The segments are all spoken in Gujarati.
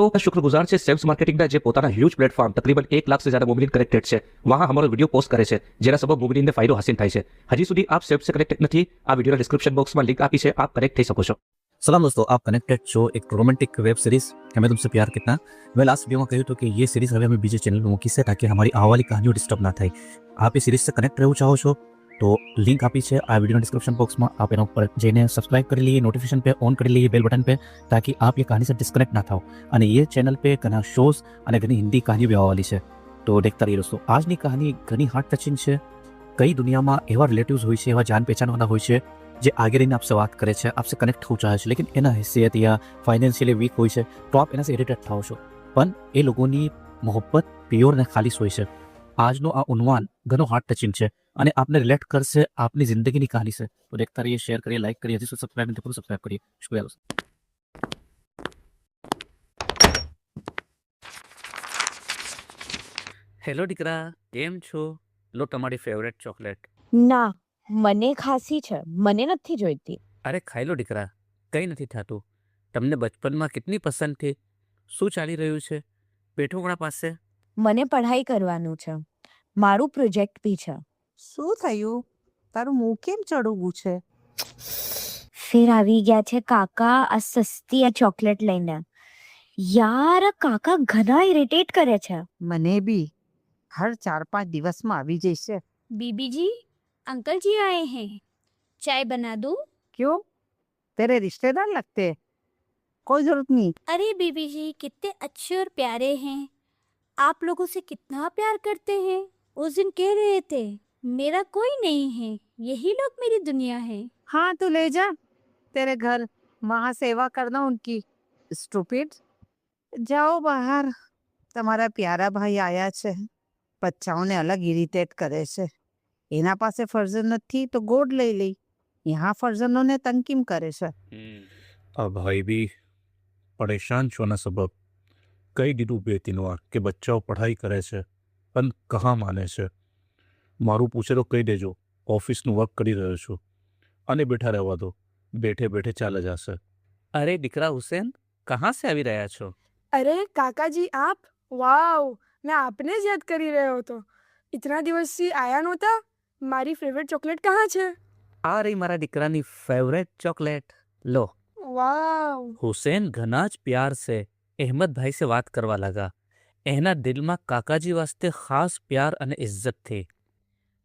दोस्तों शुक्रगुजार છે સેલ્સ માર્કેટિંગના જે પોતાના હ્યુજ પ્લેટફોર્મ તકરીબન 1 લાખ से ज्यादा મોબાઈલ કનેક્ટેડ છે વહાં અમારો વિડીયો પોસ્ટ કરે છે જેના સબબ મોબાઈલને ફાયદો હાસિલ થાય છે હજી સુધી આપ સેલ્સ से કનેક્ટેડ નથી આ વિડીયોના ડિસ્ક્રિપ્શન બોક્સમાં લિંક આપી છે આપ કનેક્ટ થઈ શકો છો। सलाम दोस्तों, आप कनेक्टेड शो एक रोमांटिक वेब सीरीज हमें तुमसे प्यार कितना। मैं लास्ट वीडियो में कहूँ तो कि ये सीरीज હવે અમે બીજે ચેનલ પર મૂકી છે તાकि हमारी આવવાની કહાનીઓ ડિસ્ટર્બ ના થાય। આપ એ सीरीज से कनेक्ट રહેવું ચાહો છો તો લિંક આપી છે આ વિડીયોના ડિસ્ક્રિપ્શન બોક્સમાં। आप એના ઉપર જઈને સબસ્ક્રાઇબ કરી लीजिए, नोटिफिकेशन पे ऑन કરી लीजिए बेल बटन पे ताकि आप ये कहानी से डिस्कनेक्ट ना થાઓ। અને ये चैनल पे ઘણા શોઝ અને ઘણી હિન્દી કહાનીઓ બી આવવાની છે તો देखता रहिए दोस्तों। આજની કહાની ઘણી હાર્ટ ટચિંગ છે। કઈ દુનિયામાં એવા રિલેટિવ્સ હોય છે, એવા જાન પહેચાનવાના હોય છે જે आगे रहीने आपसे बात करे छे, आपसे कनेक्ट हो चाहे छे, लेकिन एना हैसियत या फाइनेंशियली वीक होय छे तो आप एना से इरिटेट थाओ छो। पण ए लोगोनी मोहब्बत प्योर ने खालिस होय छे। આજનો આ ઉન્વાન ઘણો હાર્ટ ટચિંગ છે અને આપને રિલેટ કરશે આપની જિંદગીની કહાની છે તો देखता रहिए, शेयर करिए, लाइक करिए, हजी સુધી सब्सक्राइब नहीं तो सब्सक्राइब करिए। शुक्रिया दोस्तों। હેલો દીકરા, કેમ છો? લો તમારી ફેવરેટ ચોકલેટ। ના, મને ખાંસી છે, મને નથી જોઈતી। અરે ખાઈ લો દીકરા, કંઈ નથી થતું। તમને બચપનમાં કેટલી પસંદ થઈ? શું ચાલી રહ્યું છે? બેઠો કોણા પાસે? મને પઢાઈ કરવાનું છે, મારું પ્રોજેક્ટ બી છે। શું થયું? તારું મું કેમ ચડું છે? ફેર આવી ગયા છે કાકા આ સસ્તી આ ચોકલેટ લઈને। યાર આ કાકા ઘણા ઇરિટેટ કરે છે। મને બી હર 4-5 દિવસમાં આવી જશે। बीबी जी, अंकल जी आए हैं, चाय बना दूं? क्यों? तेरे रिश्तेदार लगते? कोई जरूरत नहीं। अरे बीबी जी, कितने अच्छे और प्यारे हैं। आप लोगों से कितना प्यार करते हैं। उस दिन कह रहे थे मेरा कोई नहीं है, यही लोग मेरी दुनिया है। हाँ तो ले जा तेरे घर, वहाँ सेवा करना उनकी। स्टूपिड। जाओ बाहर, તમારા પ્યારા ભાઈ આયા છે, બચ્ચાઓને અલગ ઇરિટેટ કરે છે। એના પાસે ફરજન નથી તો ગોડ લઈ લે, यहाँ ફરજનોને તંગ કેમ કરે છે? આ ભાઈ બી પરેશાન છો ના સબબ કહી દીધું બે ત્રણ વાર કે બચ્ચાઓ પઢાઈ કરે છે પણ કहाँ માને છે। મારું પૂછે તો કહી દેજો ઓફિસનું વર્ક કરી રહ્યો છું અને બેઠા રહેવા દો, બેઠે બેઠે ચાલે જશે। અરે દીકરા હુસેન, કહાં સે આવી રહ્યા છો? अरे काका जी आप, वाव, मैं आपने જ યાદ કરી રહ્યો હતો। इतना દિવસથી આયા નહોતા। મારી ફેવરેટ ચોકલેટ કहाँ છે? આ રહી મારા દીકરાની ફેવરેટ ચોકલેટ, લો। વાવ। હુસેન ઘણા જ પ્યાર से અહેમદભાઈ से વાત કરવા લાગા। એના દિલમાં કાકાજી વાસ્તે ખાસ પ્યાર અને ઇજ્જત थी।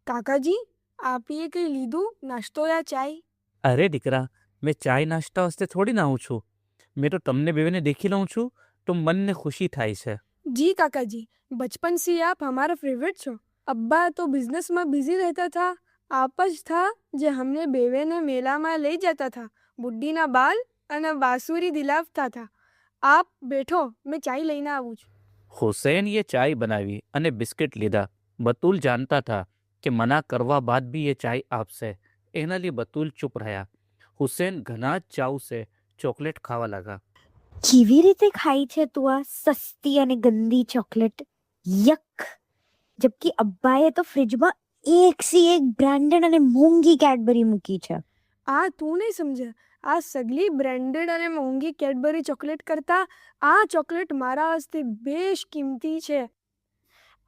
કાકાજી આપીએ કંઈ લીધું, નાસ્તો યા ચાય? અરે દીકરા, मैं ચાય નાસ્તા વાસ્તે થોડી ના આવું છું। मैं तो તમને બેને દેખી લઉં છું तो मन ने खुशी થાય છે। जी काकाजी, बचपन से आप हमारा फेवरेट छो। अब्बा तो बिजनेस में बिजी रहता था, आप જ था જે हमने बेवे ने मेला में લઈ જતા था, बुड्ढी ना बाल અને बांसुरी दिलावता था। आप बैठो, मैं चाय લઈને આવું છું। હુસેન ये चाय बनावी અને બિસ્કિટ લીધા। બતુલ जानता था कि मना करवा बाद भी ये चाय आपसे, એના लिए બતુલ ચૂપ રહ્યા। હુસેન ઘણા ચાવ से ચોકલેટ ખાવા લાગા। કેવી રીતે ખાઈ છે તું આ સસ્તી અને ગંદી ચોકલેટ? યક! જબકી અબ્બાએ તો ફ્રિજમાં એક સી એક બ્રાન્ડેડ અને મોંઘી કેડબરી મૂકી છે। આ તું નહીં સમજે, આ સગલી બ્રાન્ડેડ અને મોંઘી કેડબરી ચોકલેટ કરતા આ ચોકલેટ મારા વાસ્તે બેશ કિંમતી છે।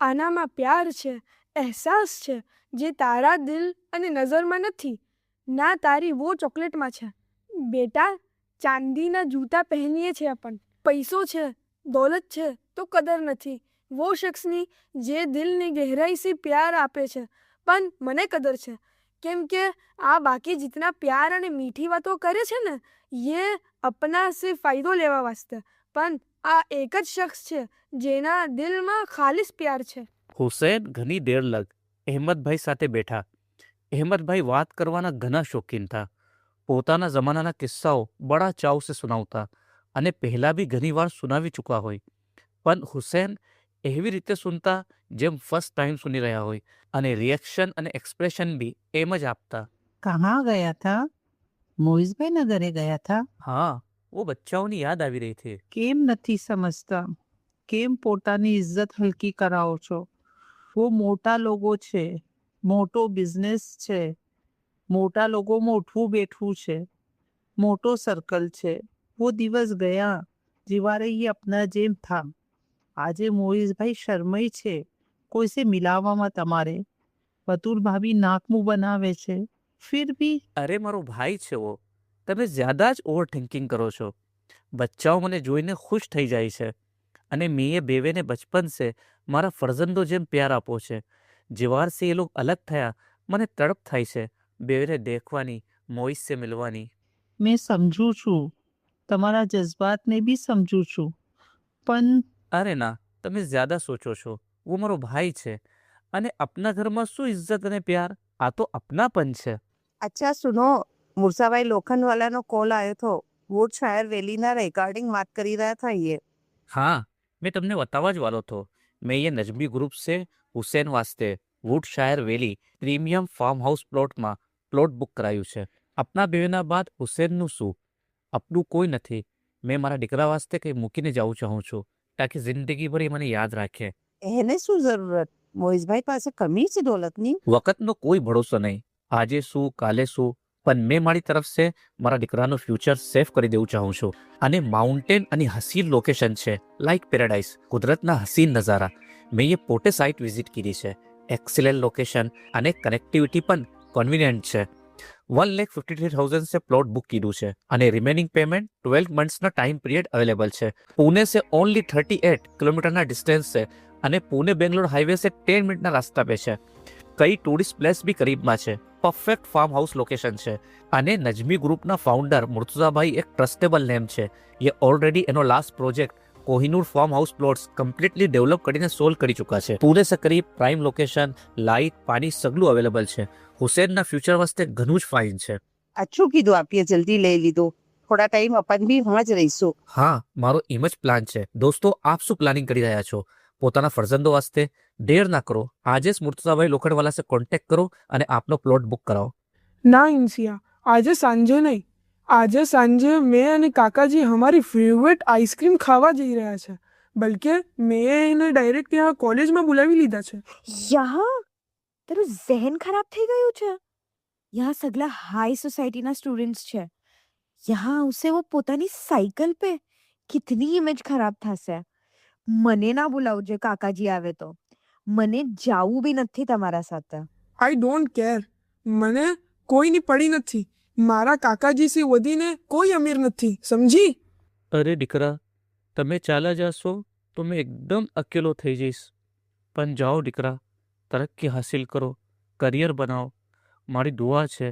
આનામાં પ્યાર છે, અહેસાસ છે જે તારા દિલ અને નજરમાં નથી, ના તારી वो ચોકલેટમાં છે। બેટા, ચાંદીના જૂતા પહેરીએ છે अपन, પૈસો છે, દોલત છે તો કદર નથી। वो શખ્સની જે દિલની ગહેરાઈથી પ્યાર આપે છે। પણ મને કદર છે કેમ કે આ બાકી जितना प्यार અને મીઠી વાતો કરે છે ને ये अपना से फायदो લેવા વાસ્તે, પણ આ એક જ શખ્સ છે જેના દિલમાં ખાલિસ પ્યાર છે। હુસેન ઘણી દેર લગ અહેમદભાઈ સાથે બેઠા। અહેમદભાઈ વાત કરવાના ઘણા શોખીન था। પોતાના જમાનાના કિસ્સાઓ બડા ચાવ से સુનાવતા અને પહેલા બી ઘણી વાર સુનાવી ચૂક્યા હોય, પણ હુસેન એવી રીતે સુનતા જેમ ફર્સ્ટ ટાઈમ સુની રહ્યા હોય અને રિએક્શન અને એક્સપ્રેશન બી એમ જ આપતા। कहाँ गया था? મોઈઝ ભાઈ ના ઘરે ગયા था? હા, वो બચ્ચાઓની યાદ આવી રહી थी। કેમ નથી સમજતા? કેમ પોતાની ઇજ્જત હલકી કરાવો છો? वो મોટા લોકો છે, મોટો બિઝનેસ છે, મોટા લોકોમાં ઉઠવું બેઠવું છે, મોટો સર્કલ છે। वो દિવસ ગયા, જીવારે એ અપના જેમ થા. આજે મોહિશભાઈ શરમાઈ છે કોઈસે મિલાવવામાં તમારે. બતુલ ભાભી નાકમું બનાવે છે. ફિર ભી અરે મારો ભાઈ છે વો. તમે જ્યાદા જ ઓવર થિંકિંગ કરો છો. બચ્ચાઓ મને જોઈને ખુશ થઈ જાય છે અને મેં એ બેવેને બચપન સે મારા ફરજંદો જેમ પ્યાર આપો છે. જીવાર સે એ લોગ અલગ થયા મને તડપ થાય છે બેવેને દેખવાની, મોહિશ સે મિલવાની. મેં સમજુ છું, તમારા જજ્બાતને બી સમજુ છું, પણ અરે ના, તમે જ્યાદા સોચો છો. वो મારો ભાઈ છે અને આપના ઘરમાં શું ઇજ્જત અને પ્યાર, આ તો અપનાપન છે. અચ્છા સુનો, મુરસાભાઈ લોખંડવાલાનો કોલ આવ્યો હતો. વોટશાયર વેલીના રેકોર્ડિંગ વાત કરી રહ્યા था ये. हाँ, मैं તમને बतावा જ વાલો હતો. મેં ये नजमी ग्रुप से હુસેન વાસ્તે વુડશાયર વેલી પ્રીમિયમ ફાર્મ હાઉસ પ્લોટમાં પ્લોટ બુક કરાયું છે. આપના બેના બાદ હુસેનનું શું? આપનું કોઈ નથી. મેં મારા દીકરા વાસ્તે કંઈ મૂકીને જવું ચાહું છું તાકી જિંદગી ભર એ મને યાદ રાખે. એને શું જરૂરત? મોહિશભાઈ પાસે કમી છે દોલતની. વખતનો કોઈ ભરોસો નહીં. આજે શું કાલે શું, પણ મેં મારી તરફ સે મારા દીકરાનું ફ્યુચર સેફ કરી દેવું ચાહું છું. અને માઉન્ટેન અને હસીન લોકેશન છે, લાઇક પેરાડાઇઝ, કુદરતના હસીન નજારા. મેં એ પોતે સાઇટ વિઝિટ કરી છે. એક્સિલન્ટ લોકેશન અને કનેક્ટિવિટી પણ કન્વિનિયન્ટ છે. 1,53,000 से प्लॉट बुक कीधું છે અને રિમેનિંગ પેમેન્ટ 12 મંથ્સના ટાઈમ પીરિયડ અવેલેબલ છે. પુણે સે ઓનલી 38 કિલોમીટરના ડિસ્ટન્સ છે અને પુણે બેંગ્લોર હાઈવે સે 10 મિનિટના રાસ્તા પે છે. કઈ ટુરિસ્ટ પ્લેસ બી કરીબમાં છે. પરફેક્ટ ફાર્મ હાઉસ લોકેશન છે અને નજમી ગ્રુપના ફાઉન્ડર મુર્તુઝાભાઈ એક ટ્રસ્ટેબલ નેમ છે. એ ઓલરેડી એનો last project Kohinoor farm house plots completely develop કરીને સોલ્વ કરી ચૂક્યા છે. પુણે સે કરીબ પ્રાઇમ લોકેશન, લાઇટ, પાણી સગલું અવેલેબલ છે. હુસેનના ફ્યુચર વાસ્તે ઘણું જ ફાઇન છે. અચ્છું કીધું, આપીએ જલ્દી લઈ લીધું. થોડા ટાઈમ અપન બી વહાં જ રહીશું. હા, મારો એમ જ પ્લાન છે. દોસ્તો, આપ શું પ્લાનિંગ કરી રહ્યા છો? પોતાના ફરજંદો વાસ્તે દેર ના કરો. આજે જ મુર્તુઝાભાઈ લોખંડવાલા સે કોન્ટેક્ટ કરો અને આપનો પ્લોટ બુક કરાવો. ના ઇન્સિયા, આજે સાંજે નહીં. આજે સાંજે મેં અને કાકાજી અમારી ફેવરેટ આઈસ્ક્રીમ ખાવા જઈ રહ્યા છે. બલકે મેં એને ડાયરેક્ટ ત્યાં કોલેજમાં બોલાવી લીધા છે. યહાં તારું ઝહેન ખરાબ થઈ ગયું છે. યહાં સગલા હાઈ સોસાયટીના સ્ટુડન્ટ્સ છે. યહાં ઉસે वो પોતાની સાયકલ पे कितनी इमेज खराब થશે. મને ના બોલાવજે કાકાજી આવે તો. મને જાવું બી નથી તમારા સાથે. I don't care. મને કોઈની પડી નથી. મારા કાકાજીથી વધીને કોઈ અમીર નથી, સમજી? અરે દીકરા, તમે ચાલ્યા જશો તો મેં એકદમ અકેલો થઈ જઈશ. પણ જાઓ દીકરા, તરક્કી હાસિલ કરો, કરિયર બનાવો. મારી દુઆ છે.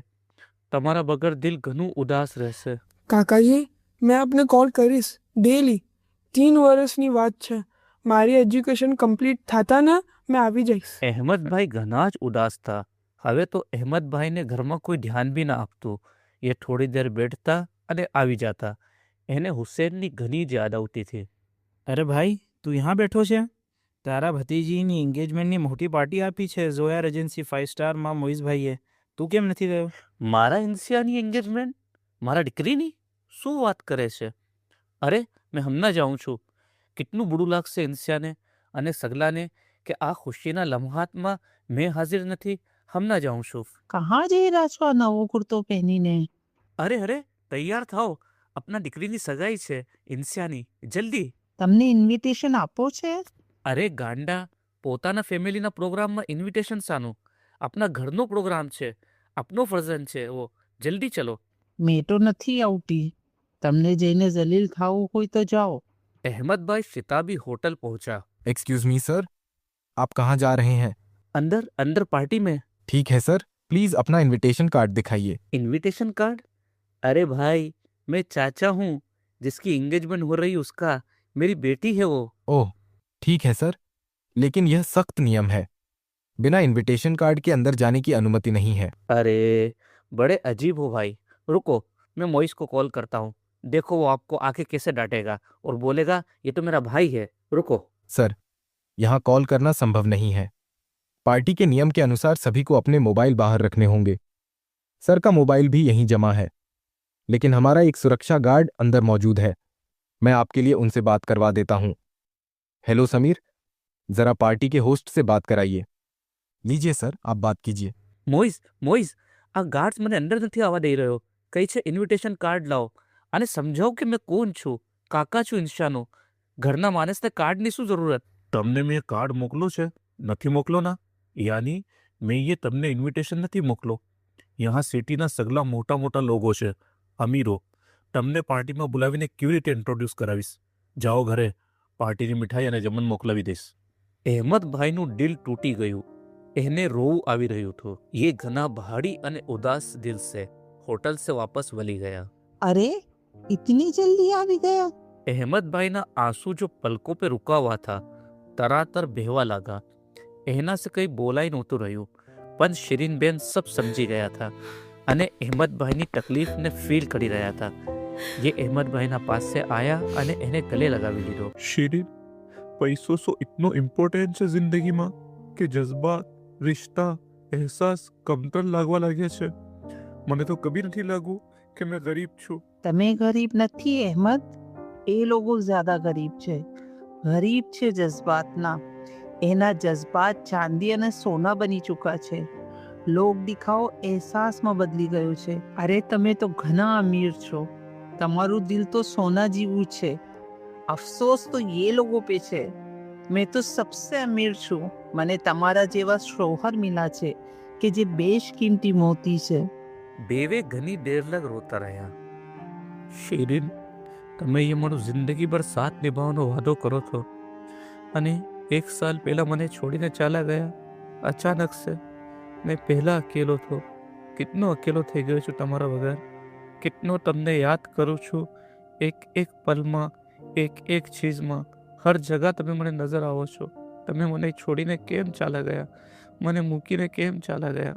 તમારા વગર દિલ ઘણું ઉદાસ રહેશે. કાકાજી, મેં આપને કોલ કરીશ ડેલી. 3 વર્ષની વાત છે. મારી એજ્યુકેશન કમ્પ્લીટ થતા ને મેં આવી જઈશ. અહેમદભાઈ ઘણા જ ઉદાસ હતા. હવે તો અહેમદભાઈને ઘરમાં કોઈ ધ્યાન બી ના આપતું. એ થોડી દેર બેઠતા અને આવી જતા. એને હુસેનની ઘણી જ યાદ આવતી હતી. અરે ભાઈ, તું यहाँ બેઠો છે? તારા ભતીજીની એન્ગેજમેન્ટની મોટી પાર્ટી આપી છે ઝોયા રેજન્સી 5 સ્ટારમાં મોહિશભાઈએ. તું કેમ નથી ગયો? મારા ઇન્સિયાની એન્ગેજમેન્ટ? મારા દીકરીની? શું વાત કરે છે? અરે, મેં હમણાં જાઉં છું. કેટલું બુરું લાગશે ઇન્સિયાને અને સગલાને કે આ ખુશીના લમ્હાતમાં મેં હાજર નથી. હમણાં જાઉં છું. કहाँ જઈ રહ્યા છો આ નવો કુર્તો પહેરીને? અરે અરે, તૈયાર થાઓ. આપના દીકરીની સગાઈ છે ઇન્સિયાની. જલ્દી. તમને ઇન્વિટેશન આપો છે? અરે ગાંડા, પોતાના ફેમિલીના પ્રોગ્રામમાં ઇન્વિટેશન શાનું? આપના ઘરનો પ્રોગ્રામ છે. આપનો ફરજન છે વો. જલ્દી ચલો. મેં તો નથી આવતી. તમને જઈને જલીલ થાવું હોય તો જાઓ. અહેમદભાઈ શિતાબી હોટલ પહોંचा. एक्सक्यूज मी सर, आप कहाँ जा रहे हैं? अंदर अंदर पार्टी में. ठीक है सर, प्लीज अपना इनविटेशन कार्ड दिखाइए. Invitation card? अरे भाई, मैं चाचा हूँ. जिसकी एंगेजमेंट हो रही उसका. मेरी बेटी है वो. ओह, ठीक है सर, लेकिन यह सख्त नियम है. बिना इनविटेशन कार्ड के अंदर जाने की अनुमति नहीं है. अरे बड़े अजीब हो भाई. रुको, मैं मोइस को कॉल करता हूँ. देखो वो आपको आके कैसे डांटेगा और बोलेगा ये तो मेरा भाई है. रुको. सर, यहाँ कॉल करना संभव नहीं है. पार्टी के नियम के अनुसार सभी को अपने मोबाइल बाहर रखने होंगे. सर का मोबाइल भी यहीं जमा है, लेकिन हमारा एक सुरक्षा गार्ड अंदर मौजूद है. मैं आपके लिए उनसे बात करवा देता हूँ. हेलो समीर, जरा पार्टी के होस्ट से बात कराइए. लीजिए सर, आप बात कीजिए. મોઇઝ, આ ગાર્ડ્સ મને અંદર નથી આવવા દઈ રહ્યો. કઈ છે ઇન્વિટેશન કાર્ડ લાવો અને સમજાવો કે મેં કોણ છું. કાકા છું ઇન્શાનો, ઘરના માણસને કાર્ડની શું જરૂરત? તમને મેં કાર્ડ મોકલો છે, નથી મોકલો ના? યાની મેં ये તમને ઇન્વિટેશન નથી મોકલો. यहाँ સિટીના સગલા મોટા મોટા લોકો છે, અમીરો. તમને પાર્ટીમાં બોલાવીને કેવી રીતે ઇન્ટ્રોડ્યુસ કરાવીશ? જાઓ ઘરે, પાર્ટીની મીઠાઈ અને જમણ મોકલાવી દઈશ. અહેમદભાઈનું દિલ તૂટી ગયું. એને રોવું આવી રહ્યું હતું. ये घना भारी અને ઉદાસ દિલ से હોટલ से वापस વળી ગયા. अरे इतनी जल्दी આવી ગયા? अहमदभाईના आंसू जो पलकों पे रुका हुआ था तरातर बहवा लगा. एहना से कहीं बोला ही नહોતું રહ્યું, પણ શિરીનબેન સબ સમજી ગયા था અને અહેમદભાઈની તકલીફને ફીલ કરી રહ્યા હતા. ये अहमदभाईના પાસે આયા અને એને ગલે લગાવી લીધો. શિરીન, પૈસો સો ઇતનો ઇમ્પોર્ટન્ટ છે જિંદગીમાં કે જજ્બાત, રિશ્તા, અહેસાસ કમતર લાગવા લાગ્યા છે. મને તો કભી નથી લાગ્યું કે મેં ગરીબ છું. તમે ગરીબ નથી અહેમદ, એ લોકો જ્યાદા ગરીબ છે. ગરીબ છે જજ્બાતના. એના જજ્બાત ચાંદી અને સોના બની ચૂક્યા છે. લોક દિખાવો અહેસાસમાં બદલી ગયો છે. અરે તમે તો ઘણા અમીર છો, તમારું દિલ તો સોના જેવું છે. અફસોસ તો એ લોકો પે છે. મેં તો સબસે અમીર છું. મને તમારા જેવા શોહર મિલા છે કે જે બેશકીમતી મોતી છે. બેવે ઘણી દેર લગ રોતા રહ્યા. શિરીન, તમે એ મારો જિંદગીભર સાથ નિભાવવાનો વાદો કરો છો અને 1 સાલ પહેલા મને છોડીને ચાલા ગયા અચાનક સે. મેં પહેલા અકેલો હતો, કિતનો અકેલો થઈ ગયો છું તમારા વગર. કિતનો તમને યાદ કરું છું. એક એક પલમાં, એક એક ચીજમાં, હર જગા તમે મને નજર આવો છો. તમે મને છોડીને કેમ ચાલા ગયા? મને મૂકીને કેમ ચાલા ગયા?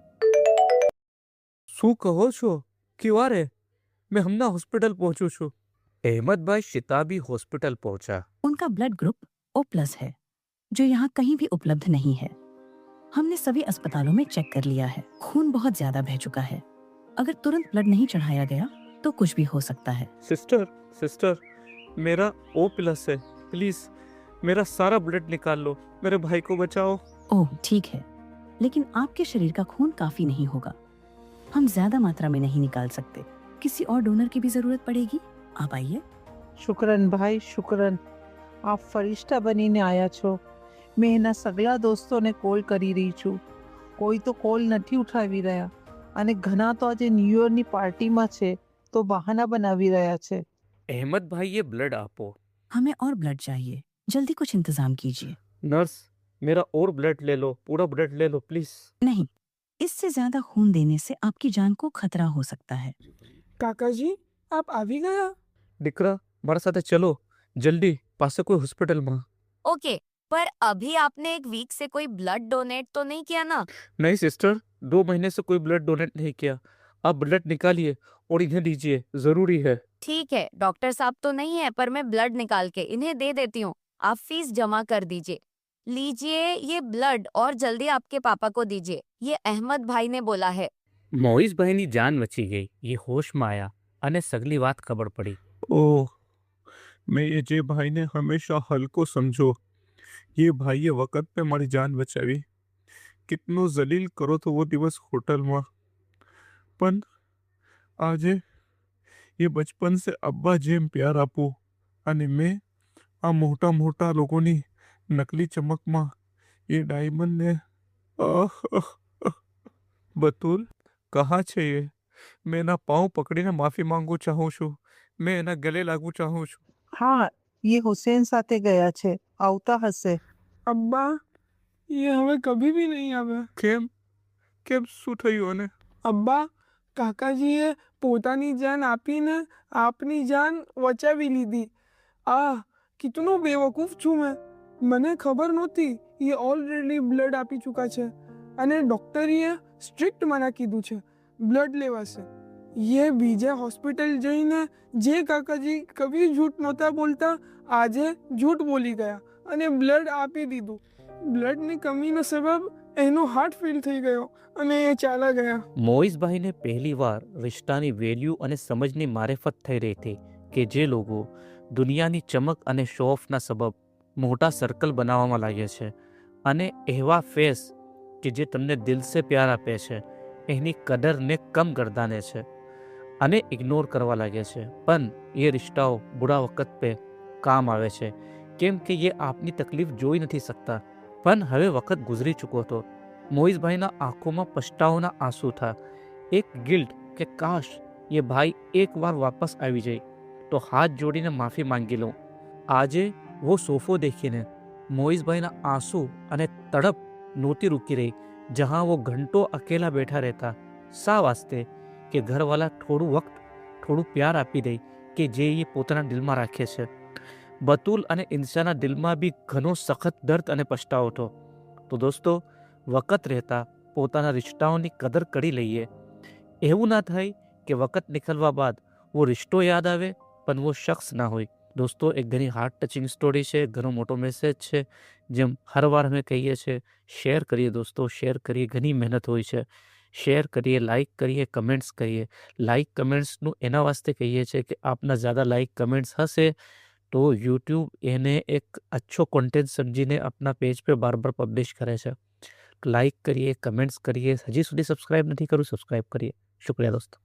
શું કહો છો? ક્યારે? मैं हमना हॉस्पिटल पहुंचू છું. अहमदभाई शिताबी हॉस्पिटल पहुंचा. उनका ब्लड ग्रुप O+ है, जो यहाँ कहीं भी उपलब्ध नहीं है. हमने सभी अस्पतालों में चेक कर लिया है. खून बहुत ज्यादा बह चुका है. अगर तुरंत ब्लड नहीं चढ़ाया गया तो कुछ भी हो सकता है. सिस्टर, मेरा O+ है. प्लीज मेरा सारा ब्लड निकाल लो. मेरे भाई को बचाओ. ओह ठीक है, लेकिन आपके शरीर का खून काफी नहीं होगा. हम ज्यादा मात्रा में नहीं निकाल सकते. किसी और डोनर की भी जरूरत पड़ेगी. आप आइए. શુક્રન ભાઈ શુક્રન, આપ ફરિશ્તા બનીને આયા છો. મેં એના સગલા દોસ્તોને કોલ કરી રહી છું, કોઈ તો કોલ નથી ઉઠાવી રહ્યા અને ઘણા તો આજે ન્યૂ યરની પાર્ટીમાં છે તો બહાના બનાવી રહ્યા છે. अहमदभाई ये ब्लड आपो. हमें और ब्लड चाहिए. जल्दी कुछ इंतजाम कीजिए. नर्स, मेरा और ब्लड ले लो. पूरा ब्लड ले लो प्लीज. नहीं, इससे ज्यादा खून देने से आपकी जान को खतरा हो सकता है. કાકાજી આપ આવી ગયા? દીકરા, મારા સાથે ચલો જલ્દી, પાસે કોઈ હોસ્પિટલમાં. ओके, पर अभी आपने 1 वीक से कोई ब्लड डोनेट तो नहीं किया ना? नहीं सिस्टर, 2 महीने से कोई ब्लड डोनेट नहीं किया. आप ब्लड निकालिए और इन्हें दीजिए, जरूरी है. ठीक है, डॉक्टर साहब तो नहीं है, पर मैं ब्लड निकाल के इन्हें दे देती हूँ. आप फीस जमा कर दीजिए. लीजिए ये ब्लड और जल्दी आपके पापा को दीजिए. ये अहमद भाई ने बोला है. મોઈઝભાઈની જાન બચી ગઈ. એ હોશમાં આયા અને સગલી વાત ખબર પડી. ओह, मैं ये जे भाई ने हमेशा हल्को समझो. ये भाई ये वक्त पे मारी जान बचावी. कितनो जलील करो तो वो दिवस होटल में. पण आजे ये बचपन से अब्बा जेम प्यार आपू અને મેં આ મોટા મોટા લોકોની નકલી ચમકમાં ये डायमंड ने बतूल कहाँ છે ये? मैं એના પાઉં પકડીને માફી માંગુ ચાહું છું. मैं એના ગલે લાગવું ચાહું છું. હા, એ હુસેન સાથે ગયા છે, આવતા હશે. અબ્બા એ હવે કભી ભી નહીં આવે. કેમ શું થયું? અને અબ્બા, કાકાજીએ પોતાની જાન આપીને આપની જાન બચાવી લીધી. આ કિતનો બેવકૂફ છું મેં. મને ખબર નહોતી એ ઓલરેડી બ્લડ આપી ચૂકા છે અને ડૉક્ટરીએ સ્ટ્રિક્ટ મના કીધું છે બ્લડ લેવાશે. ये બીજે હોસ્પિટલ જઈને જે કાકાજી કભી झूठ નહોતા બોલતા, આજે झूठ બોલી ગયા અને બ્લડ આપી દીધું. બ્લડની કમીનો સબબ એનો હાર્ટ ફેલ થઈ ગયો અને એ ચાલા ગયા. મોઈઝભાઈને પહેલીવાર રિશ્તાની વેલ્યુ અને સમજની મારેફત થઈ રહી હતી કે જે લોકો દુનિયાની ચમક અને શો ઓફના સબબ મોટા સર્કલ બનાવવામાં લાગ્યા છે અને એવા ફેસ કે જે તમને દિલ સે પ્યાર આપે છે એની કદરને કમ ગરદાને છે. અને ઇગ્નોર કરવા લાગે છે, પણ એ રિશ્તાઓ બુરા વખત પે કામ આવે છે, કેમ કે એ આપની તકલીફ જોઈ નથી શકતા. પણ હવે વખત ગુજરી ચૂક્યો હતો. મોઇઝભાઈના આંખોમાં પછતાવાના આંસુ થા. એક ગિલ્ટ કે કાશ એ ભાઈ એકવાર વાપસ આવી જાય તો હાથ જોડીને માફી માંગી લઉં. આજે वो સોફો દેખીને મોઇઝભાઈના આંસુ અને તડપ નહોતી રૂકી રહી. જહાં वो ઘંટો અકેલા બેઠા રહેતા. શા વાસ્તે? કે ઘરવાળા થોડું વખત થોડું પ્યાર આપી દે કે જે એ પોતાના દિલમાં રાખે છે. બતુલ અને ઇન્સાના દિલમાં બી ઘણો સખત દર્દ અને પછતાવો હતો. તો દોસ્તો, વખત રહેતા પોતાના રિશ્તાઓની કદર કરી લઈએ. એવું ના થાય કે વખત નીકળવા બાદ वो રિશ્તો યાદ આવે પણ वो શખ્સ ના હોય. દોસ્તો, એક ઘણી હાર્ટ ટચિંગ સ્ટોરી છે, ઘણો મોટો મેસેજ છે. જેમ હર વાર અમે કહીએ છીએ, શેર કરીએ દોસ્તો, શેર કરીએ. ઘણી મહેનત હોય છે. શેર કરીએ, લાઇક કરીએ, કમેન્ટ્સ કરીએ. લાઇક કમેન્ટ્સનું એના વાસ્તે કહીએ છીએ કે આપના જ્યાદા લાઇક કમેન્ટ્સ હશે તો યુટ્યુબ એને એક અચ્છો કોન્ટેન્ટ સમજીને આપના પેજ पे બાર બાર પબ્લિશ કરે છે. લાઇક કરીએ, કમેન્ટ્સ કરીએ. હજી સુધી સબસ્ક્રાઇબ નથી કર્યું, સબસ્ક્રાઇબ કરીએ. શુક્રિયા દોસ્તો.